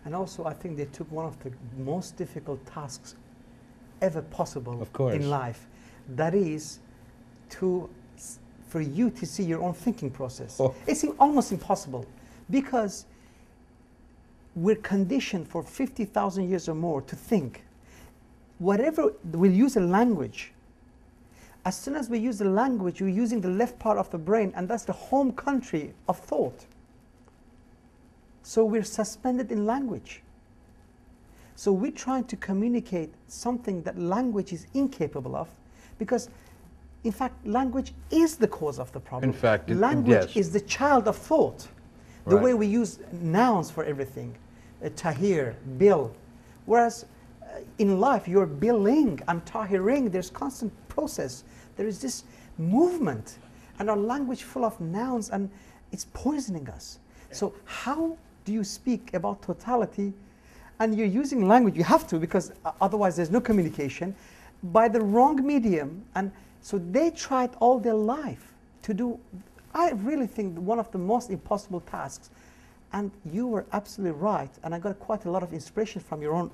And also, I think they took one of the most difficult tasks ever possible Of course. in life. That is for you to see your own thinking process. Oh. It's almost impossible because we're conditioned for 50,000 years or more to think. Whatever, we'll use a language. As soon as we use the language, we're using the left part of the brain, and that's the home country of thought. So we're suspended in language. So we're trying to communicate something that language is incapable of, because in fact, language is the cause of the problem. In fact, language yes. is the child of thought. The Right. way we use nouns for everything, Tahir, Bill. Whereas in life, you're billing, I'm Tahiring, there's constant process. There is this movement, and our language full of nouns, and it's poisoning us. So how do you speak about totality, and you're using language, you have to, because otherwise there's no communication, by the wrong medium. And so they tried all their life to do, I really think, one of the most impossible tasks. And you were absolutely right, and I got quite a lot of inspiration from your own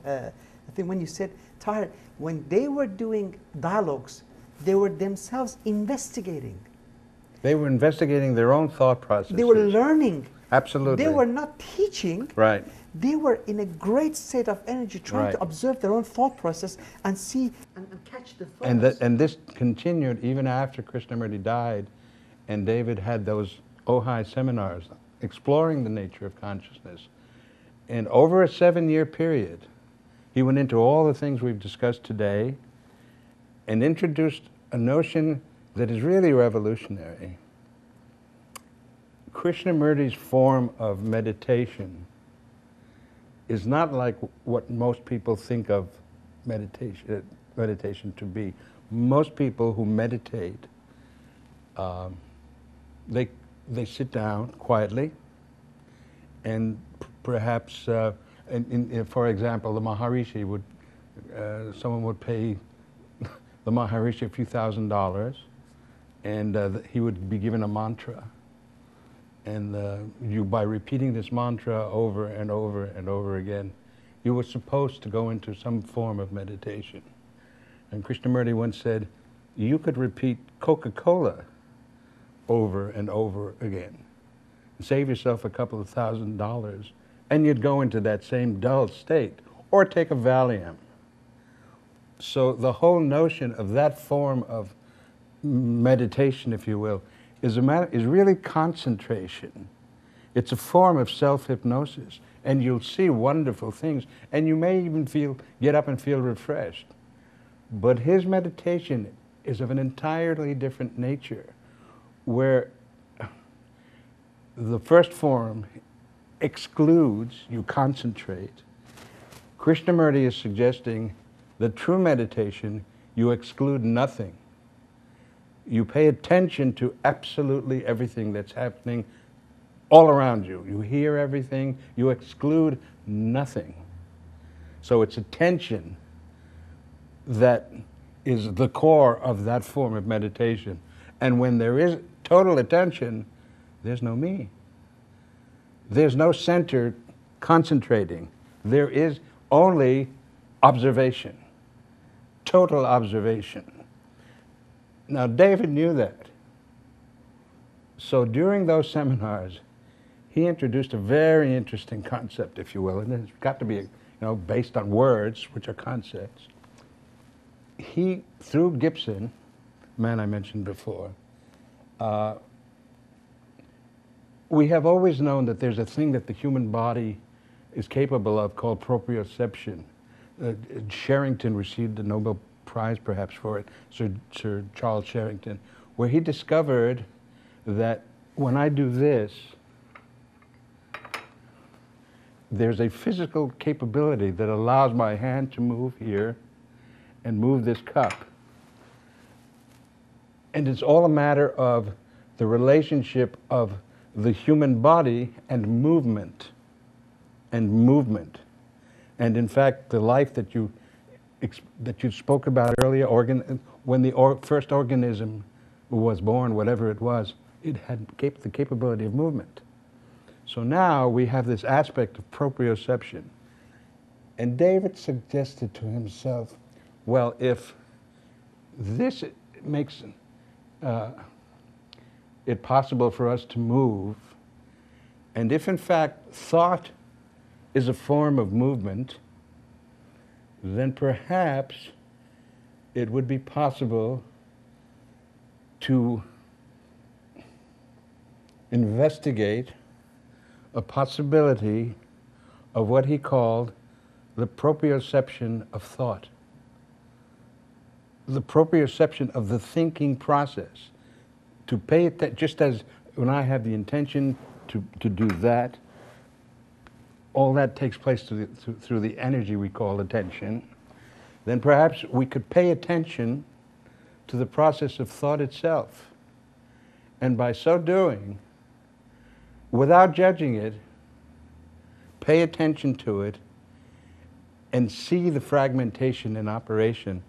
thing when you said, Tahir, when they were doing dialogues, they were themselves investigating. They were investigating their own thought processes. They were learning. Absolutely. They were not teaching. Right. They were in a great state of energy, trying Right. to observe their own thought process and see and catch the thoughts. And this continued even after Krishnamurti died, and David had those Ojai seminars exploring the nature of consciousness. And over a 7-year period, he went into all the things we've discussed today and introduced a notion that is really revolutionary. Krishnamurti's form of meditation is not like what most people think of meditation to be. Most people who meditate, they sit down quietly, and perhaps, for example, the Maharishi would, someone would pay the Maharishi a few $1,000s, and he would be given a mantra. And by repeating this mantra over and over and over again, you were supposed to go into some form of meditation. And Krishnamurti once said, you could repeat Coca-Cola over and over again, save yourself a couple of $1,000s, and you'd go into that same dull state, or take a Valium. So the whole notion of that form of meditation, if you will, is really concentration. It's a form of self-hypnosis, and you'll see wonderful things, and you may even get up and feel refreshed. But his meditation is of an entirely different nature, where the first form excludes, you concentrate. Krishnamurti is suggesting that true meditation, you exclude nothing. You pay attention to absolutely everything that's happening all around you. You hear everything, you exclude nothing. So it's attention that is the core of that form of meditation. And when there is total attention, there's no me. There's no center concentrating. There is only observation, total observation. Now, David knew that. So during those seminars, he introduced a very interesting concept, if you will, and it's got to be, based on words, which are concepts. He, through Gibson, man I mentioned before, we have always known that there's a thing that the human body is capable of called proprioception. Sherrington received the Nobel Prize perhaps for it, Sir Charles Sherrington, where he discovered that when I do this, there's a physical capability that allows my hand to move here and move this cup. And it's all a matter of the relationship of the human body and movement. And in fact, the life that you spoke about earlier, when the first organism was born, whatever it was, it had the capability of movement. So now we have this aspect of proprioception. And David suggested to himself, well, if this makes it possible for us to move, and if in fact thought is a form of movement, then perhaps it would be possible to investigate a possibility of what he called the proprioception of thought, the proprioception of the thinking process. To pay it, just as when I have the intention to do that, all that takes place through the energy we call attention, then perhaps we could pay attention to the process of thought itself. And by so doing, without judging it, pay attention to it and see the fragmentation in operation.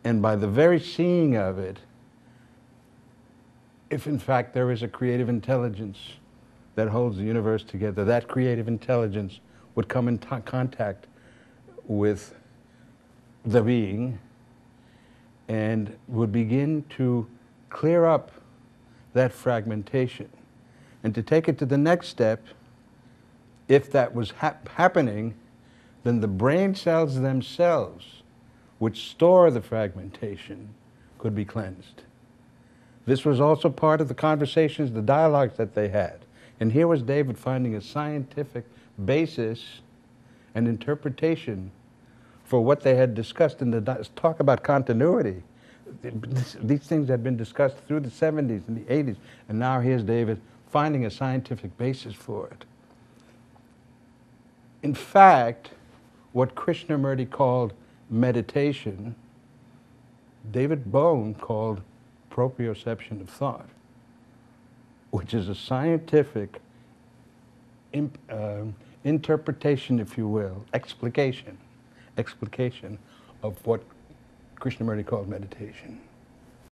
And by the very seeing of it, if in fact there is a creative intelligence that holds the universe together, that creative intelligence would come in contact with the being and would begin to clear up that fragmentation. And to take it to the next step, if that was happening, then the brain cells themselves, which store the fragmentation, could be cleansed. This was also part of the conversations, the dialogues that they had. And here was David finding a scientific basis and interpretation for what they had discussed in the talk about continuity. These things had been discussed through the 70s and the 80s, and now here's David finding a scientific basis for it. In fact, what Krishnamurti called meditation, David Bohm called proprioception of thought, which is a scientific interpretation, if you will, explication of what Krishnamurti called meditation.